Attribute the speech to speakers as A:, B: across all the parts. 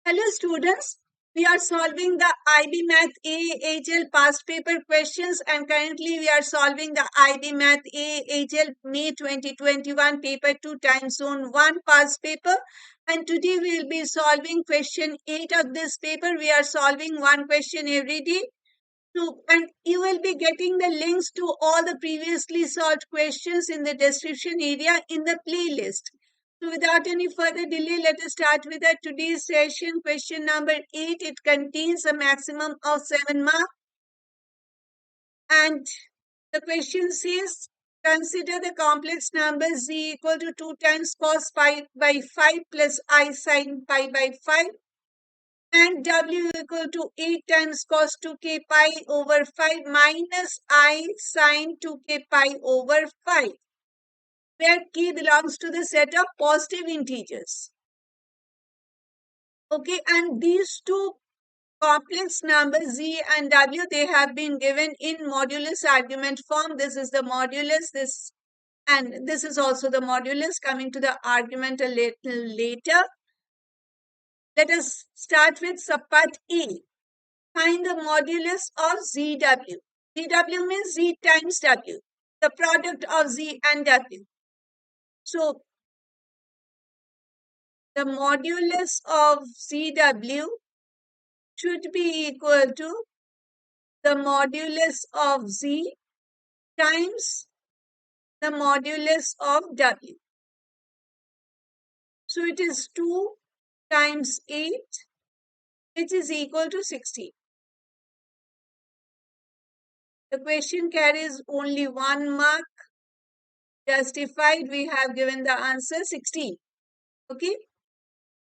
A: Hello students, we are solving the IB Math A HL past paper questions and currently we are solving the IB Math A HL May 2021 paper 2 time zone 1 past paper, and today we will be solving question 8 of this paper. We are solving one question every day. And you will be getting the links to all the previously solved questions in the description area in the playlist. So without any further delay, let us start with our today's session. Question number 8. It contains a maximum of 7 marks. And the question says, consider the complex number z equal to 2 times cos pi by 5 plus I sin pi by 5. And w equal to 8 times cos 2k pi over 5 minus I sin 2k pi over 5, where k belongs to the set of positive integers. Okay, and these two complex numbers z and w, they have been given in modulus argument form. This is the modulus, and this is also the modulus. Coming to the argument a little later. Let us start with subpart A. Find the modulus of ZW. ZW means Z times W, the product of Z and W. So, the modulus of ZW should be equal to the modulus of Z times the modulus of W. So, it is 2 times 8, which is equal to 16. The question carries only 1 mark. Justified, we have given the answer 16. Okay.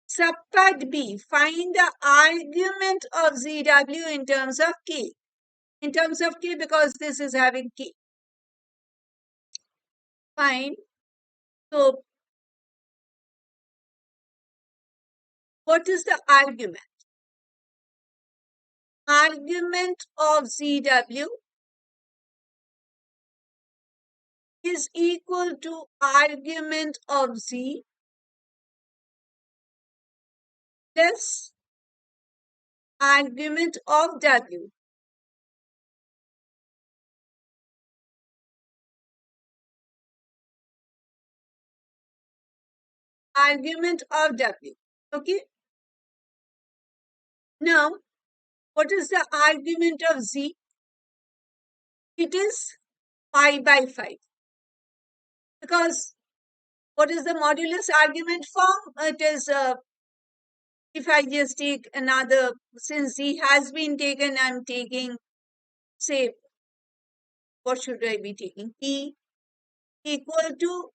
A: Subpart B, find the argument of ZW in terms of K. In terms of K, because this is having K. Fine. So, what is the argument? Argument of ZW is equal to argument of Z plus argument of W. Argument of W. Okay. Now, what is the argument of Z? It is pi by 5. Because what is the modulus argument form? It is, if I just take another, since Z has been taken, I'm taking, say, what should I be taking? P equal to,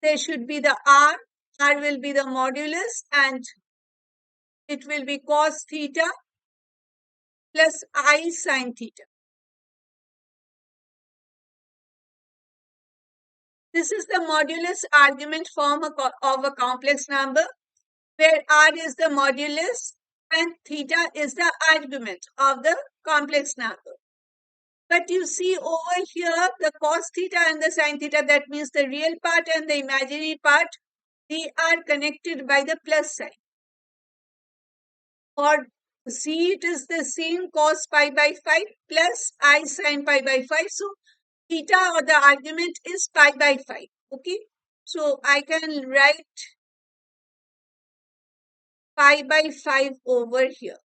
A: there should be the R will be the modulus, and it will be cos theta plus I sin theta. This is the modulus argument form of a complex number, where R is the modulus and theta is the argument of the complex number. But you see over here, the cos theta and the sin theta, that means the real part and the imaginary part, they are connected by the plus sign. For Z, it is the same cos pi by 5 plus I sin pi by 5. So, theta or the argument is pi by 5. Okay. So, I can write pi by 5 over here.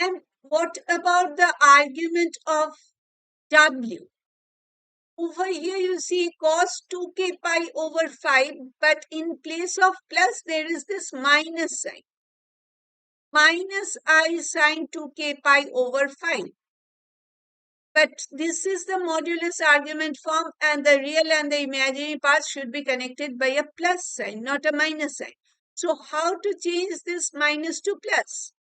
A: And what about the argument of W? Over here you see cos 2k pi over 5, but in place of plus there is this minus sign. Minus I sin 2k pi over 5. But this is the modulus argument form, and the real and the imaginary parts should be connected by a plus sign, not a minus sign. So how to change this minus to plus?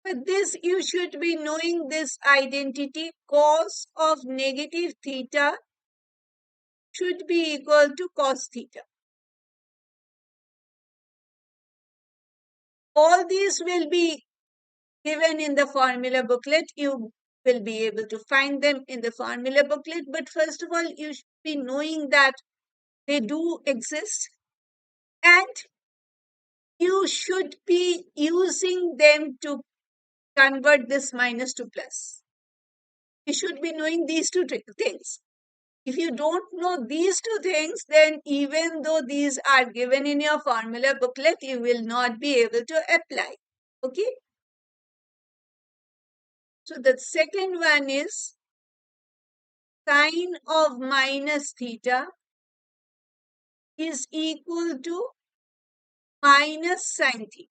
A: With this, you should be knowing this identity. Cos of negative theta should be equal to cos theta. All these will be given in the formula booklet. You will be able to find them in the formula booklet. But first of all, you should be knowing that they do exist. And you should be using them to convert this minus to plus. You should be knowing these two things. If you don't know these two things, then even though these are given in your formula booklet, you will not be able to apply. Okay? So the second one is sine of minus theta is equal to minus sine theta.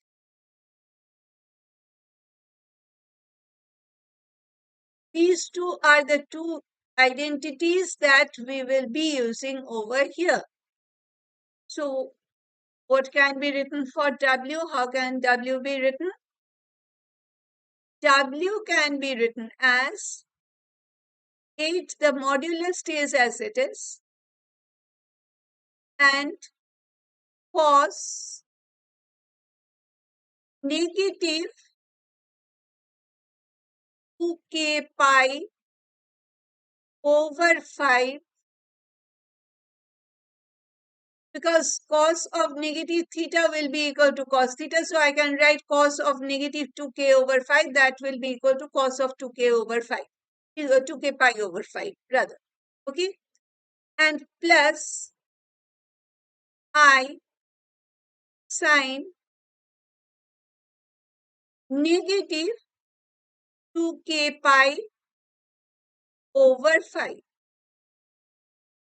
A: These two are the two identities that we will be using over here. So what can be written for W? How can W be written? W can be written as 8, the modulus stays as it is, and cos negative 2k pi over 5, because cos of negative theta will be equal to cos theta. So I can write cos of negative 2k over 5. That will be equal to cos of 2k over 5. 2k pi over 5 rather. Okay. And plus I sine negative 2k pi over 5.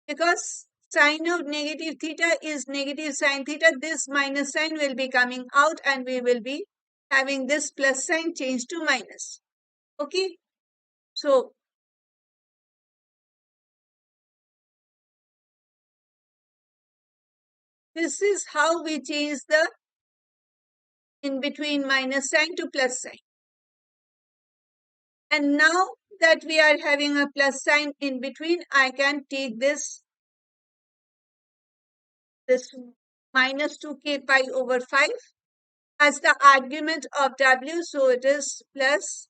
A: Because sine of negative theta is negative sine theta, this minus sign will be coming out and we will be having this plus sign changed to minus. Okay. So this is how we change the in between minus sign to plus sign. And now that we are having a plus sign in between, I can take this minus 2k pi over 5 as the argument of W. So it is plus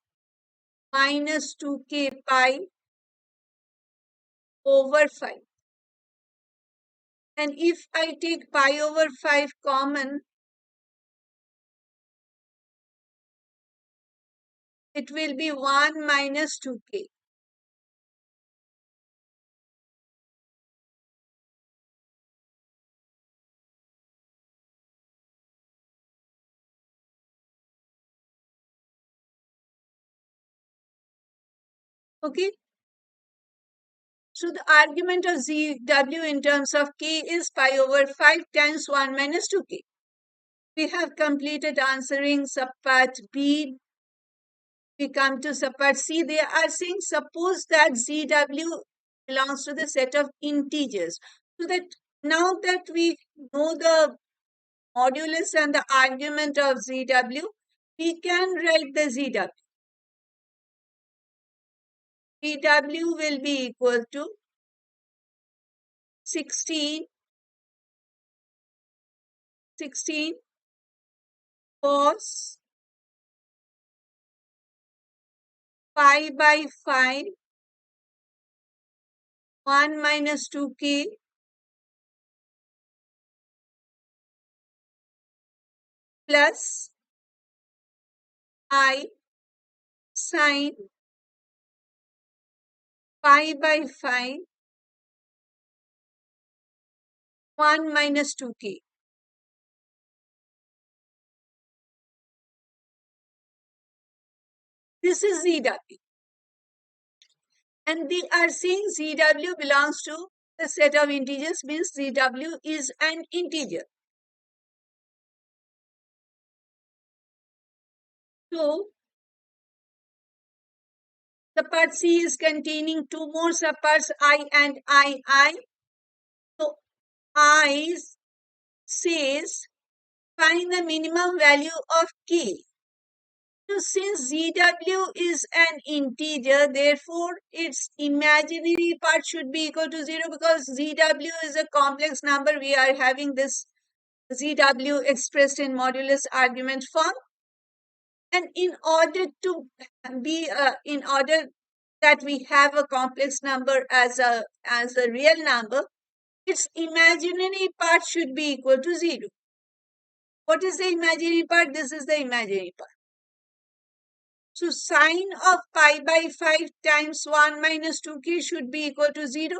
A: minus 2k pi over 5. And if I take pi over 5 common, it will be 1 minus 2k. Okay. So the argument of ZW in terms of k is pi over 5 times 1 minus 2k. We have completed answering subpart B. We come to subpart C. They are saying suppose that ZW belongs to the set of integers. So that now that we know the modulus and the argument of ZW, we can write the ZW. ZW will be equal to 16 cos pi by 5 1 minus 2k plus I sine pi by 5 1 minus 2k. This is ZW. And they are saying ZW belongs to the set of integers, means ZW is an integer. So subpart C is containing two more subparts I and I. So I says find the minimum value of k. So since ZW is an integer, therefore its imaginary part should be equal to 0, because ZW is a complex number. We are having this ZW expressed in modulus argument form. And in order to be, in order that we have a complex number as a real number, its imaginary part should be equal to 0. What is the imaginary part? This is the imaginary part. So sine of pi by 5 times 1 minus 2k should be equal to 0.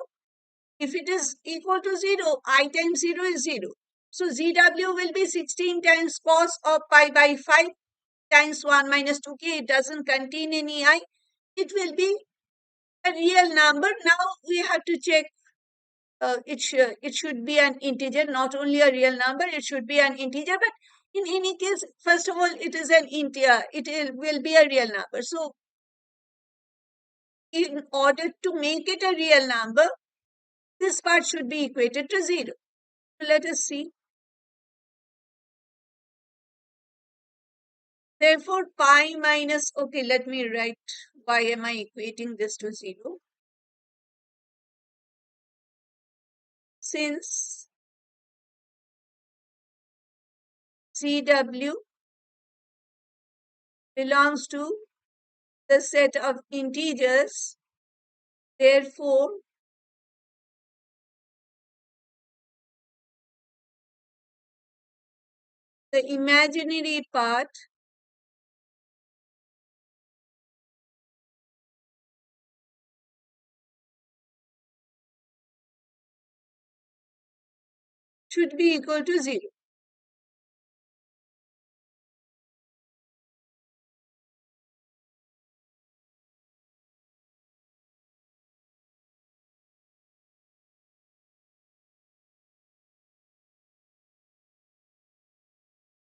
A: If it is equal to 0, I times 0 is 0. So ZW will be 16 times cos of pi by 5 times 1 minus 2k. It doesn't contain any I. It will be a real number. Now we have to check. It should be an integer, not only a real number. It should be an integer. But in any case, first of all, it is an integer. Will be a real number. So in order to make it a real number, this part should be equated to 0. So let us see. Therefore, pi minus, okay, let me write why am I equating this to 0. Since CW belongs to the set of integers, therefore, the imaginary part should be equal to 0.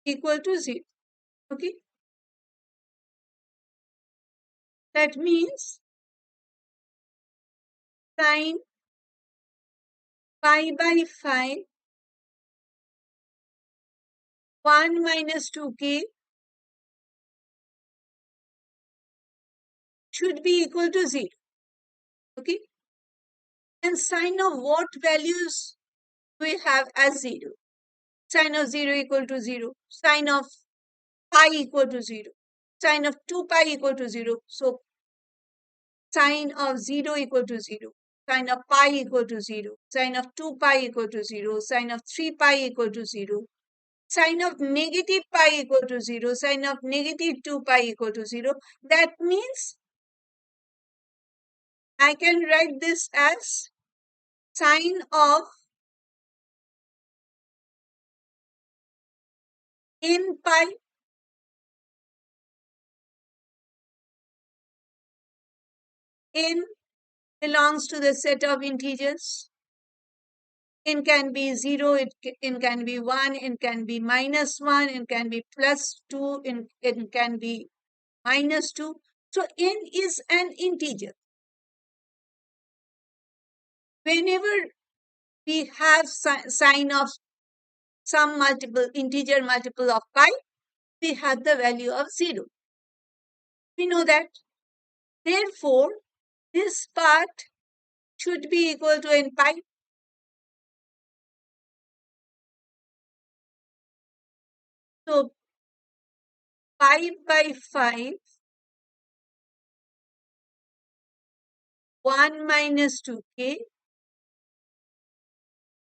A: Equal to 0. Okay. That means sine pi by 5 1 minus 2k should be equal to 0. Okay. And sine of what values we have as 0? Sine of 0 equal to 0. Sine of pi equal to 0. Sine of 2 pi equal to 0. So sine of 0 equal to 0. Sine of pi equal to 0. Sine of 2 pi equal to 0. Sine of 3 pi equal to 0. Sine of negative pi equal to 0. Sine of negative 2 pi equal to 0. That means I can write this as sine of n pi n belongs to the set of integers. N can be 0, n can be 1, n can be minus 1, n can be plus 2, n can be minus 2. So n is an integer. Whenever we have sign of some integer multiple of pi, we have the value of 0. We know that. Therefore, this part should be equal to n pi. So pi by 5, 1 minus 2k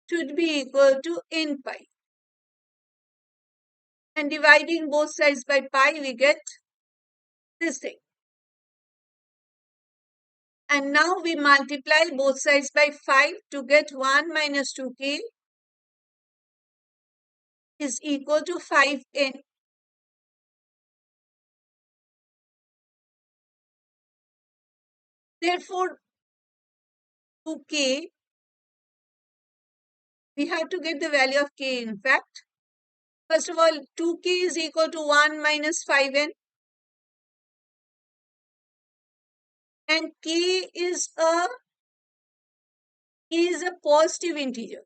A: should be equal to n pi. And dividing both sides by pi, we get this thing. And now we multiply both sides by 5 to get 1 minus 2k is equal to 5n. Therefore, 2k, we have to get the value of k in fact. First of all, 2k is equal to 1 minus 5n. And k is a positive integer.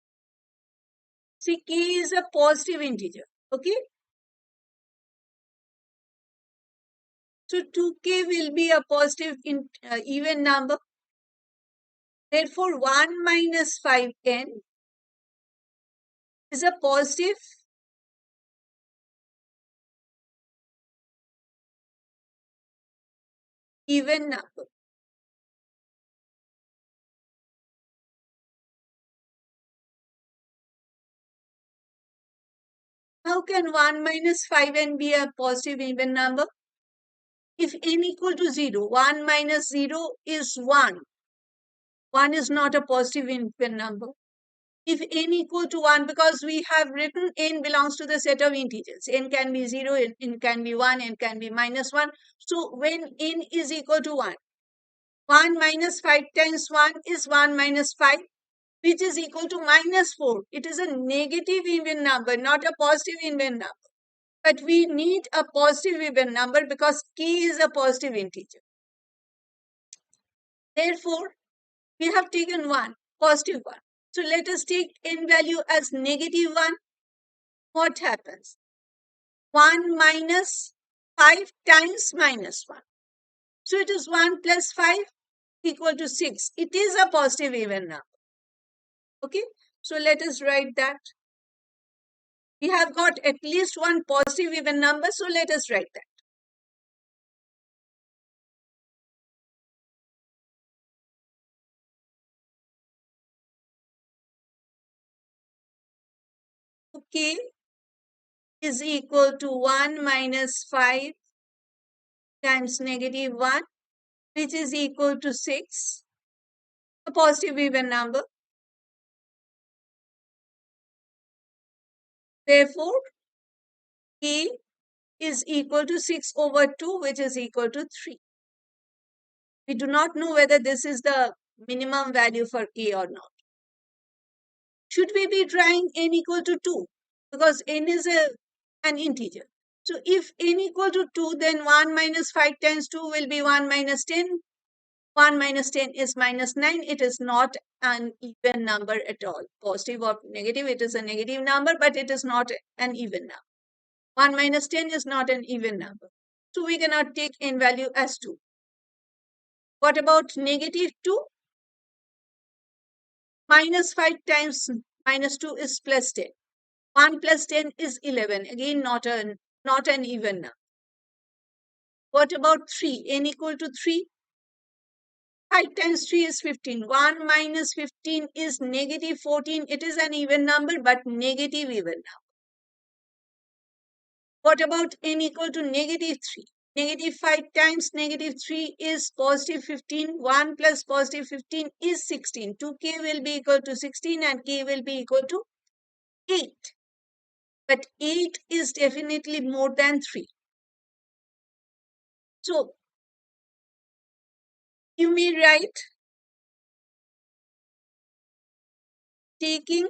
A: See, k is a positive integer. Okay. So 2k will be a positive even number. Therefore, 1 minus 5n is a positive even number. How can 1 minus 5n be a positive even number? If n equal to 0, 1 minus 0 is 1. 1 is not a positive even number. If n equal to 1, because we have written n belongs to the set of integers. N can be 0, n can be 1, n can be minus 1. So when n is equal to 1, 1 minus 5 times 1 is 1 minus 5, which is equal to minus 4. It is a negative even number, not a positive even number. But we need a positive even number because k is a positive integer. Therefore, we have taken 1, positive 1. So let us take n value as negative 1. What happens? 1 minus 5 times minus 1. So it is 1 plus 5 equal to 6. It is a positive even number. Okay, so let us write that. We have got at least one positive even number, so let us write that. K is equal to 1 minus 5 times negative 1, which is equal to 6, a positive even number. Therefore, K is equal to 6 over 2, which is equal to 3. We do not know whether this is the minimum value for K or not. Should we be trying n equal to 2? Because n is an integer. So if n equal to 2, then 1 minus 5 times 2 will be 1 minus 10. 1 minus 10 is minus 9. It is not an even number at all. Positive or negative, it is a negative number, but it is not an even number. 1 minus 10 is not an even number. So we cannot take n value as 2. What about negative 2? Minus 5 times minus 2 is plus 10. 1 plus 10 is 11. Again, not an even number. What about 3? N equal to 3? 5 times 3 is 15. 1 minus 15 is negative 14. It is an even number, but negative even number. What about n equal to negative 3? Negative 5 times negative 3 is positive 15. 1 plus positive 15 is 16. 2k will be equal to 16 and k will be equal to 8. But 8 is definitely more than 3. So, you may write taking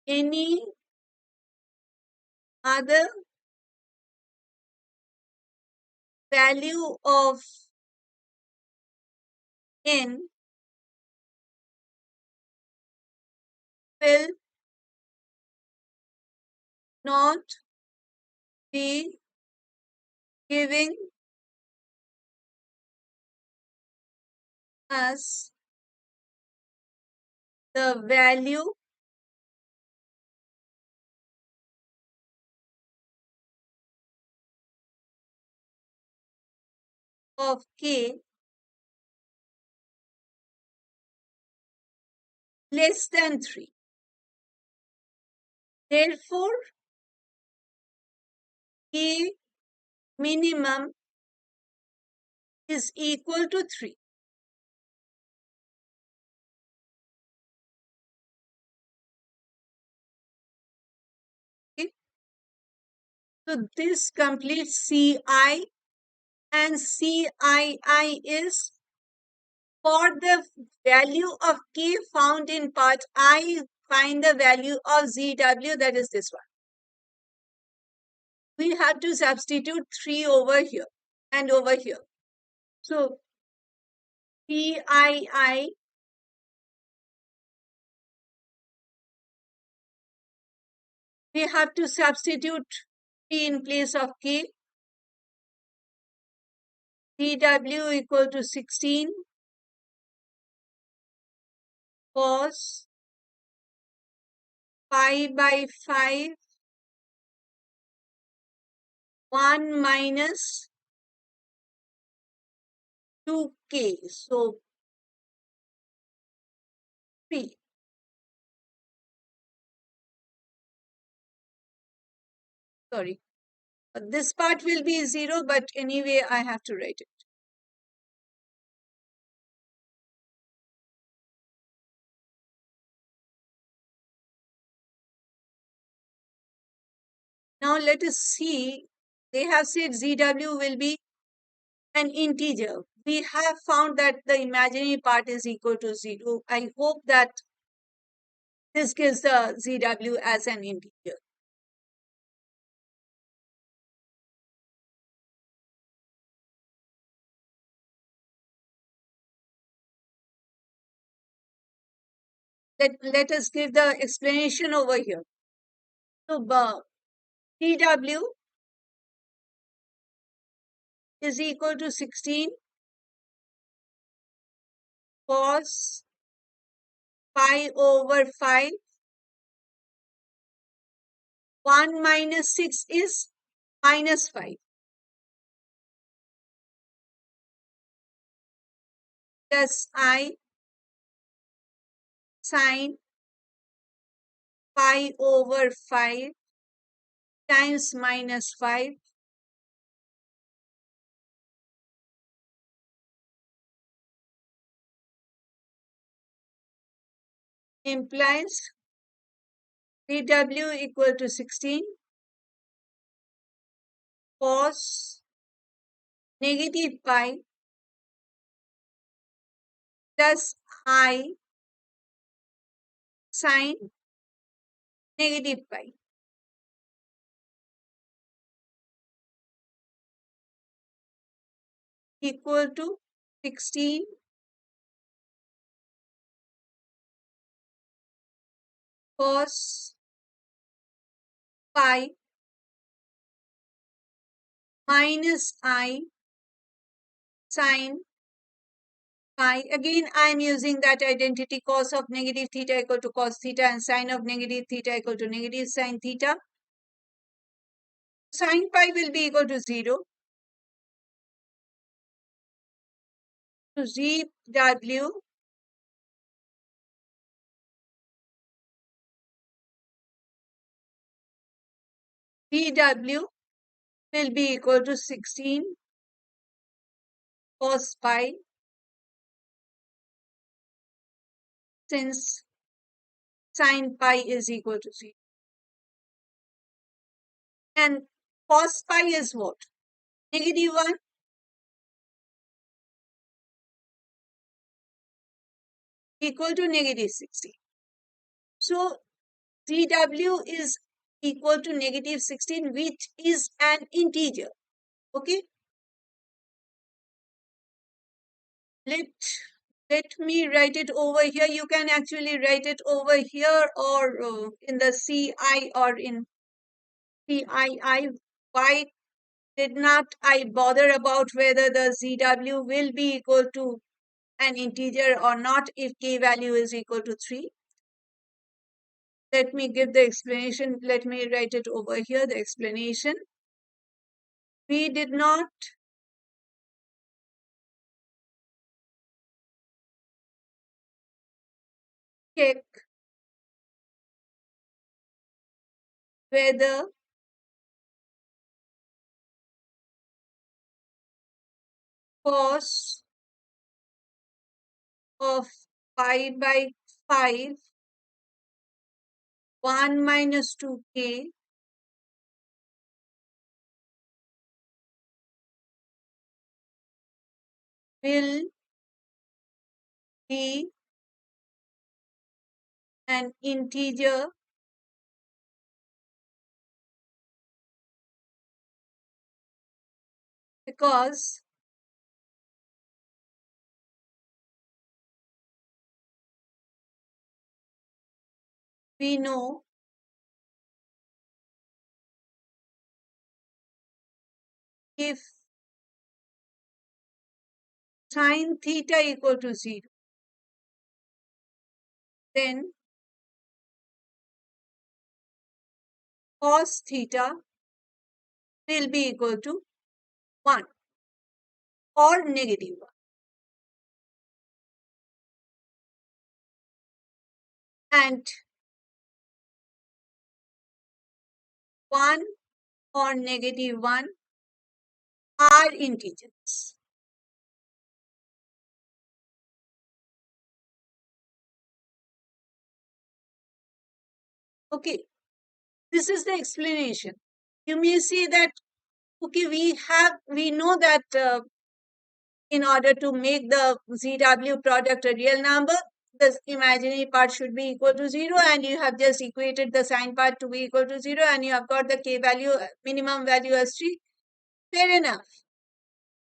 A: any other value of n will not be giving us the value of k less than 3. Therefore, k minimum is equal to 3. Okay? So this completes CI, and CII is for the value of k found in part I, find the value of ZW, that is this one. We have to substitute 3 over here and over here. So CII we have to substitute p in place of k. ZW equal to 16 cos pi by 5 1 minus 2k. So 3. Sorry. This part will be 0, but anyway, I have to write it. Now let us see. They have said ZW will be an integer. We have found that the imaginary part is equal to 0. I hope that this gives the ZW as an integer. Let us give the explanation over here. So, ZW is equal to 16 cos pi over 5. 1 minus 6 is minus 5. Plus I sine pi over 5 times minus 5 implies ZW equal to 16 cos negative pi plus I sine negative pi. Equal to 16 cos pi minus I sine pi. Again, I am using that identity cos of negative theta equal to cos theta and sine of negative theta equal to negative sine theta. Sine pi will be equal to 0. So ZW ZW will be equal to 16 cos pi, since sine pi is equal to 0. And cos pi is what? Negative 1. Equal to negative 16. So ZW is equal to negative 16, which is an integer. Okay. Let me write it over here. You can actually write it over here or in the CI or in CII. Why did not I bother about whether the ZW will be equal to an integer or not if k value is equal to 3? Let me give the explanation. Let me write it over here, the explanation. We did not check whether cos of pi by 5 1 minus 2k will be an integer because we know if sine theta equal to 0, then cos theta will be equal to 1 or negative 1. and 1 or negative 1 are integers. Okay, this is the explanation. You may say that, okay, we know that in order to make the ZW product a real number, the imaginary part should be equal to 0, and you have just equated the sign part to be equal to 0, and you have got the k value, minimum value as 3. Fair enough.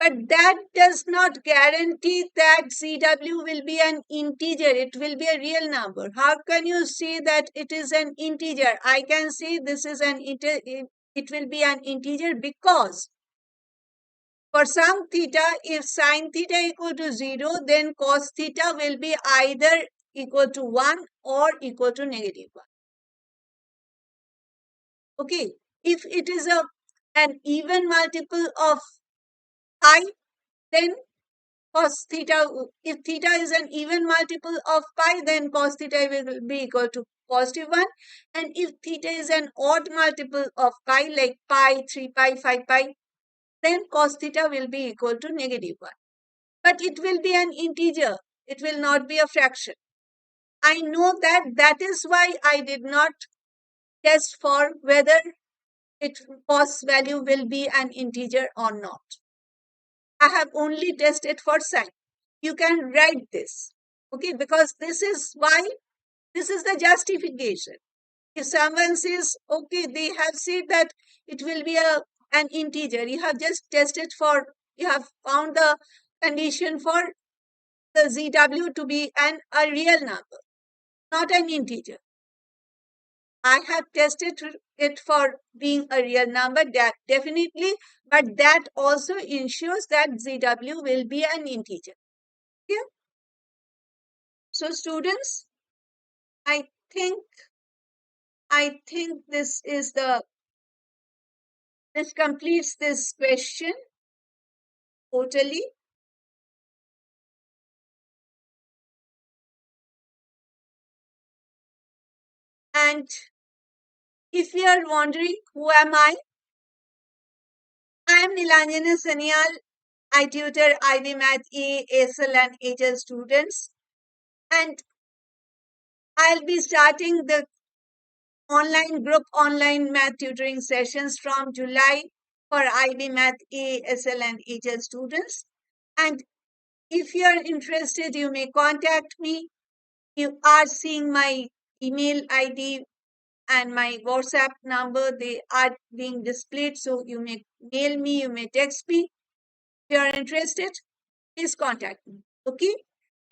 A: But that does not guarantee that ZW will be an integer. It will be a real number. How can you say that it is an integer? I can say this is an it will be an integer because for some theta, if sine theta equal to 0, then cos theta will be either equal to 1 or equal to negative 1. Okay, if it is an even multiple of pi, then cos theta, if theta is an even multiple of pi, then cos theta will be equal to positive 1. And if theta is an odd multiple of pi, like pi, 3 pi, 5 pi, then cos theta will be equal to negative 1. But it will be an integer. It will not be a fraction. I know that. That is why I did not test for whether its cos value will be an integer or not. I have only tested for sign. You can write this, okay, because this is why, this is the justification. If someone says, okay, they have said that it will be an integer, you have just tested for, you have found the condition for the ZW to be a real number, not an integer. I have tested it for being a real number, that definitely, but that also ensures that ZW will be an integer. Yeah. So students, I think this is this completes this question totally. And if you are wondering who am I am Nilanjana Sanyal. I tutor IB Math A, ASL and HL students, and I'll be starting the online math tutoring sessions from July for IB Math A, SL and HL students. And if you are interested, you may contact me. You are seeing my email ID and my WhatsApp number. They are being displayed, so you may mail me, you may text me. If you are interested, please contact me. Okay?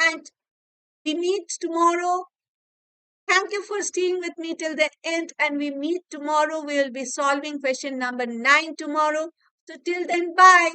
A: And we meet tomorrow. Thank you for staying with me till the end, and we meet tomorrow. We will be solving question number 9 tomorrow. So till then, bye.